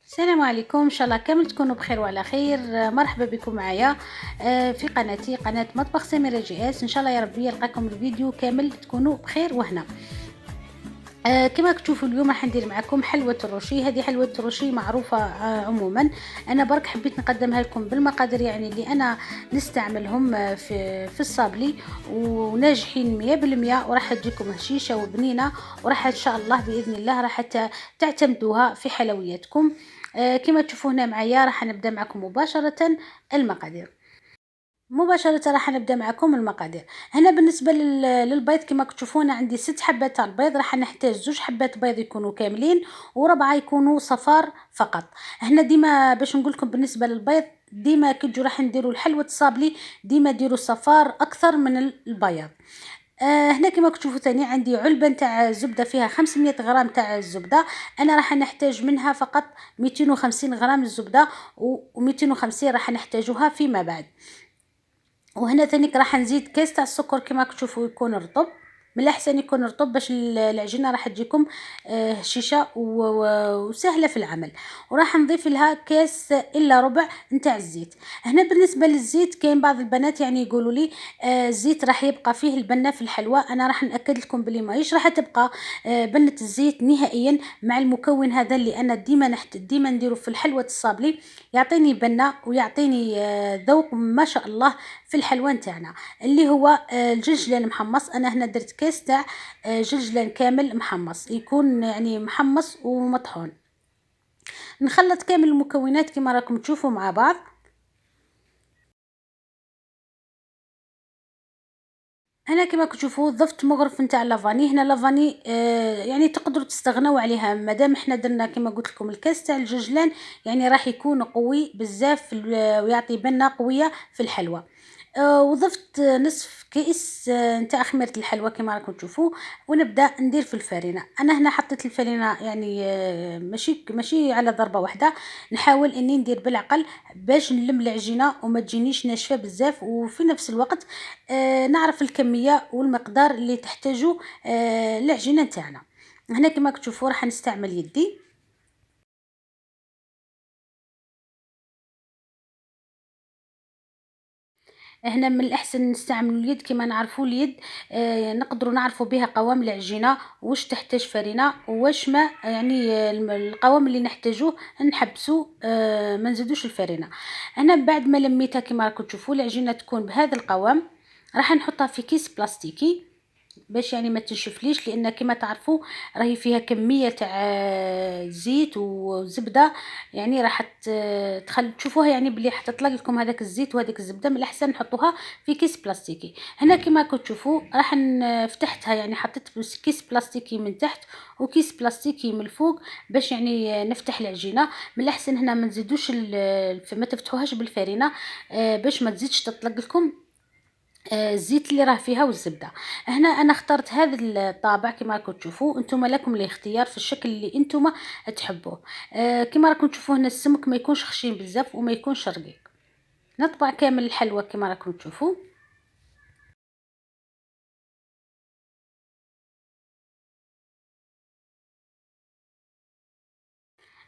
السلام عليكم، ان شاء الله كامل تكونوا بخير وعلى خير. مرحبا بكم معايا في قناتي قناه مطبخ سميرة جي اس. ان شاء الله يا ربي يلقاكم الفيديو كامل تكونوا بخير وهنا. كما تشوفوا اليوم راح ندير معكم حلوة الروشي. هذه حلوة الروشي معروفة عموما. انا برك حبيت نقدمها لكم بالمقادير يعني اللي انا نستعملهم في الصابلي وناجحين 100%، وراح تجيكم هشيشة وبنينة، وراح ان شاء الله باذن الله راح تعتمدوها في حلوياتكم. كما تشوفوا هنا معايا راح نبدا معكم مباشرة المقادير. راح نبدا معكم المقادير. هنا بالنسبه للبيض كما تشوفون عندي 6 حبات تاع البيض، راح نحتاج 2 حبات بيض يكونوا كاملين وربعه يكونوا صفار فقط. هنا ديما باش نقول لكم بالنسبه للبيض، ديما كي تجوا راح نديروا الحلوه الصابلي ديما ديروا صفار اكثر من البياض. هنا كما تشوفوا ثاني عندي علبه تاع زبده فيها 500 غرام تاع الزبده. انا راح نحتاج منها فقط 250 غرام الزبده، و250 راح نحتاجوها فيما بعد. وهنا ثاني راح نزيد كاس تاع السكر كما تشوفوا يكون رطب، من الاحسن يكون رطب باش العجينه راح تجيكم هشيشه وسهله في العمل. وراح نضيف لها كاس الا ربع نتاع الزيت. هنا بالنسبه للزيت كاين بعض البنات يعني يقولوا لي الزيت راح يبقى فيه البنه في الحلوى. انا راح ناكد لكم بلي ماهيش راح تبقى بنه الزيت نهائيا مع المكون هذا اللي انا ديما نديره في الحلوى الصابلي، يعطيني بنه ويعطيني ذوق ما شاء الله في الحلوى نتاعنا اللي هو الجلجلان محمص. انا هنا درت كاس تاع جلجلان كامل محمص، يكون يعني محمص ومطحون. نخلط كامل المكونات كما راكم تشوفوا مع بعض. هنا كما تشوفوا ضفت مغرف نتاع لافاني. هنا لافاني يعني تقدروا تستغنوا عليها مادام احنا درنا كما قلت لكم الكاس تاع الجلجلان، يعني راح يكون قوي بزاف ويعطي بنه قويه في الحلوى. وضفت نصف كيس نتاع خميره الحلوى كما راكم تشوفوا. ونبدا ندير في الفرينه. انا هنا حطيت الفرينه يعني ماشي على ضربه واحده، نحاول اني ندير بالعقل باش نلم العجينه وما تجينيش ناشفه بزاف، وفي نفس الوقت نعرف الكميه والمقدار اللي تحتاجه العجينه نتاعنا. هنا كما تشوفوا راح نستعمل يدي. هنا من الأحسن نستعملوا اليد. كما نعرفوا اليد نقدروا نعرفوا بها قوام العجينة واش تحتاج فرينة واش ما، يعني القوام اللي نحتاجوه نحبسوا ما نزيدوش الفرينة. هنا بعد ما لميتها كما راكم تشوفوا العجينة تكون بهذا القوام، راح نحطها في كيس بلاستيكي باش يعني ما تنشفليش، لان كما تعرفوا راهي فيها كميه تاع زيت وزبده، يعني راح تشوفوها يعني بلي حتطلق لكم هذاك الزيت وهذيك الزبده. من الاحسن نحطوها في كيس بلاستيكي. هنا كما تشوفوا راح فتحتها، يعني حطيت كيس بلاستيكي من تحت وكيس بلاستيكي من الفوق باش يعني نفتح العجينه. من الاحسن هنا ما نزيدوش ما تفتحوهاش بالفرينه باش ما تزيدش تطلق لكم الزيت اللي راه فيها والزبده. هنا انا اخترت هذا الطابع كما راكم تشوفوا. انتم لكم الاختيار في الشكل اللي انتم تحبوه. كما راكم تشوفوا هنا السمك ما يكونش خشين بزاف وما يكونش رقيق. نطبع كامل الحلوى كما راكم تشوفوا.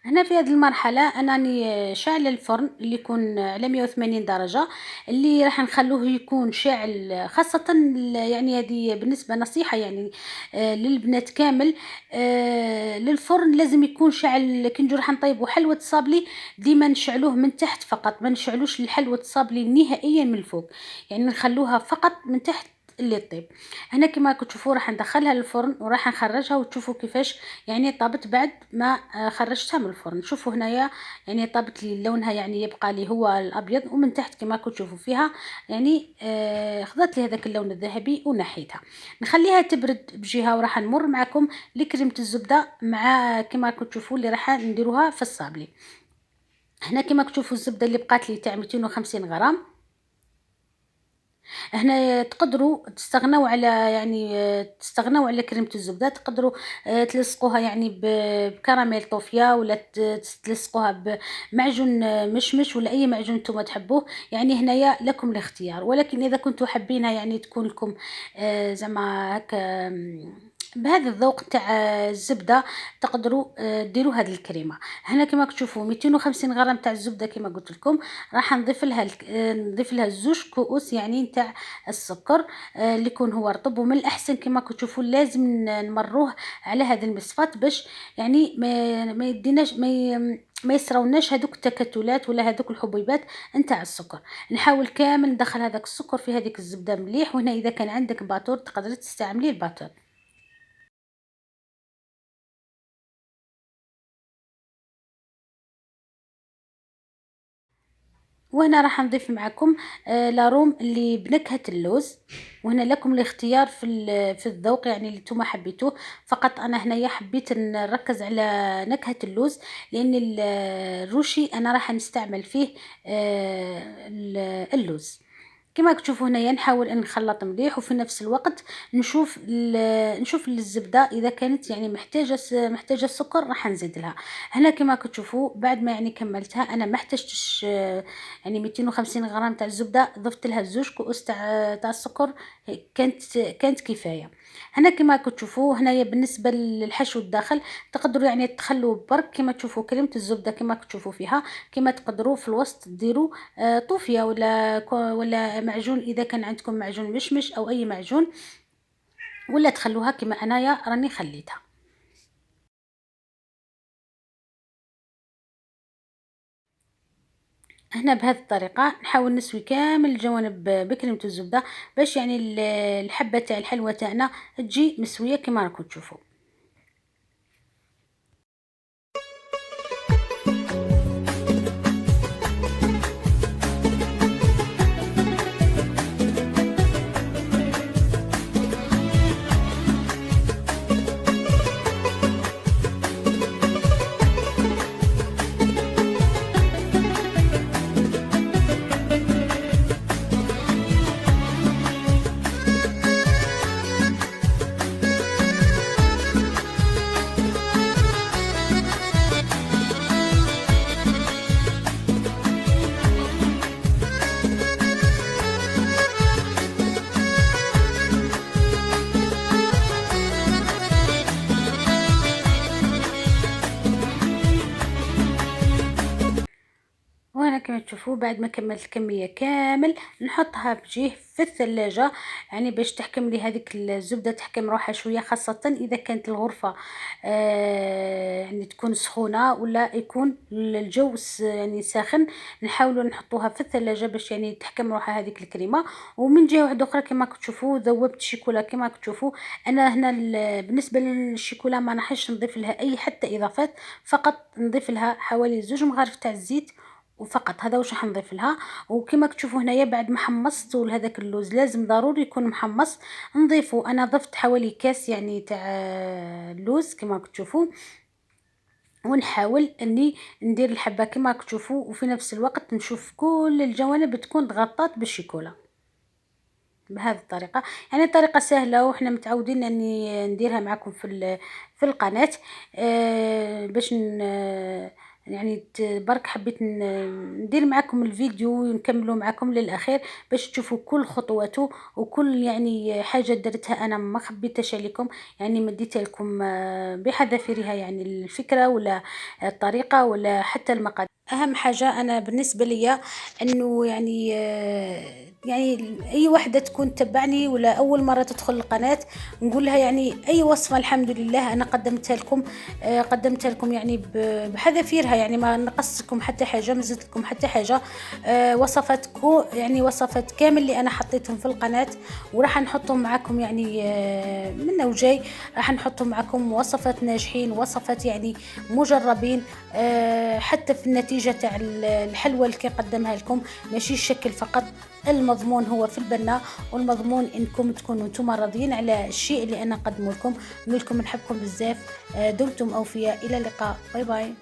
هنا في هذه المرحلة أنا راني شاعلة الفرن اللي يكون على 180 درجة، اللي راح نخلوه يكون شاعل خاصة يعني هذه بالنسبة نصيحة يعني للبنات كامل. للفرن لازم يكون شاعل. كي نجو راح نطيبوا حلوة الصابلي ديما نشعلوه من تحت فقط، ما نشعلوش الحلوة الصابلي نهائيا من الفوق، يعني نخلوها فقط من تحت اللي طيب. هنا كما تشوفوا راح ندخلها للفرن وراح نخرجها وتشوفوا كيفاش يعني طابت بعد ما خرجتها من الفرن. شوفوا هنايا يعني طابت لي لونها يعني يبقى لي هو الابيض، ومن تحت كما تشوفوا فيها يعني خذت لي هذاك اللون الذهبي ونحيتها. نخليها تبرد بجهه وراح نمر معكم لكريمه الزبده مع كما تشوفوا اللي راح نديروها في الصابلي. هنا كما تشوفوا الزبده اللي بقات لي تاع 250 غرام. هنا تقدروا تستغنوا على يعني تستغنوا على كريمة الزبدة. تقدروا تلصقوها يعني بكراميل طوفيا، ولا تلصقوها بمعجون مشمش ولا اي معجون نتوما تحبوه. يعني هنايا لكم الاختيار، ولكن اذا كنتوا حابينها يعني تكون لكم زعما هكا بهذا الذوق تاع الزبدة تقدروا ديروا هذه الكريمة. هنا كما تشوفوا 250 غرام تاع الزبدة كما قلت لكم، راح نضيف لها نضيف لها زوج كؤوس يعني نتاع السكر اللي يكون هو رطب، ومن الأحسن كما تشوفوا لازم نمروه على هذا المصفات باش يعني ما يديناش ما يصراوناش هذوك التكتلات ولا هذوك الحبيبات نتاع السكر. نحاول كامل ندخل هذاك السكر في هذيك الزبدة مليح. وهنا إذا كان عندك باتور تقدري تستعملي الباتور. وهنا راح نضيف معكم لاروم اللي بنكهة اللوز. وهنا لكم الاختيار في الذوق يعني اللي نتوما حبيتوه. فقط انا هنايا حبيت نركز على نكهة اللوز، لان الروشي انا راح نستعمل فيه اللوز. كما تشوفوا هنايا نحاول ان نخلط مليح، وفي نفس الوقت نشوف الزبده اذا كانت يعني محتاجه السكر راح نزيد لها. هنا كما تشوفوا بعد ما يعني كملتها انا ما احتجتش يعني 250 غرام تاع الزبده، ضفت لها زوج كؤوس تاع السكر، كانت كفايه. هنا كما تشوفوا هنايا بالنسبه للحشو الداخل تقدروا يعني تخلوا برك كما تشوفوا كريمه الزبده كما تشوفوا فيها. كما تقدروا في الوسط ديروا طوفيه ولا معجون اذا كان عندكم معجون مشمش او اي معجون، ولا تخلوها كما انايا راني خليتها. هنا بهذه الطريقه نحاول نسوي كامل الجوانب بكريمه الزبده باش يعني الحبه تاع الحلوى تاعنا تجي مسويه كما راكم تشوفوا. وهنا كما تشوفوا بعد ما كملت الكميه كامل نحطها بجيه في الثلاجه، يعني باش تحكم لي هذيك الزبده تحكم روحها شويه، خاصه اذا كانت الغرفه يعني تكون سخونه ولا يكون الجو يعني ساخن. نحاولوا نحطوها في الثلاجه باش يعني تحكم روحها هذيك الكريمه. ومن جهه واحده اخرى كما تشوفوا ذوبت الشيكولا كما تشوفوا. انا هنا بالنسبه للشيكولا ما راحش نضيف لها اي حتى اضافات، فقط نضيف لها حوالي 2 مغارف تاع الزيت وفقط، هذا واش راح نضيف لها. وكما تشوفوا هنايا بعد ما حمصت هذاك اللوز لازم ضروري يكون محمص نضيفه. انا ضفت حوالي كاس يعني تاع اللوز كما تشوفوا، ونحاول اني ندير الحبه كما تشوفوا، وفي نفس الوقت نشوف كل الجوانب تكون تغطات بالشيكولا بهذه الطريقه. يعني طريقه سهله وحنا متعودين اني نديرها معكم في القناه باش يعني برك حبيت ندير معكم الفيديو ونكملوا معكم للاخير باش تشوفوا كل خطواته وكل يعني حاجه درتها انا ما خبيتش عليكم، يعني مديت لكم بحذافيرها يعني الفكره ولا الطريقه ولا حتى المقادير. اهم حاجه انا بالنسبه لي انه يعني اي وحده تكون تتبعني ولا اول مره تدخل القناه نقول لها يعني اي وصفه الحمد لله انا قدمتها لكم يعني بحذافيرها، يعني ما نقصت لكم حتى حاجه، ما زدت لكم حتى حاجه. وصفاتكم يعني وصفات كامل اللي انا حطيتهم في القناه وراح نحطهم معكم يعني من وجاي راح نحطهم معكم وصفات ناجحين، وصفات يعني مجربين حتى في النتيجه تاع الحلوى اللي قدمها لكم ماشي الشكل فقط، المضمون هو في البناء، والمضمون انكم تكونوا نتوما راضيين على الشيء اللي انا نقدمه لكم. نقول لكم نحبكم بزاف، دمتم اوفياء، الى اللقاء، باي باي.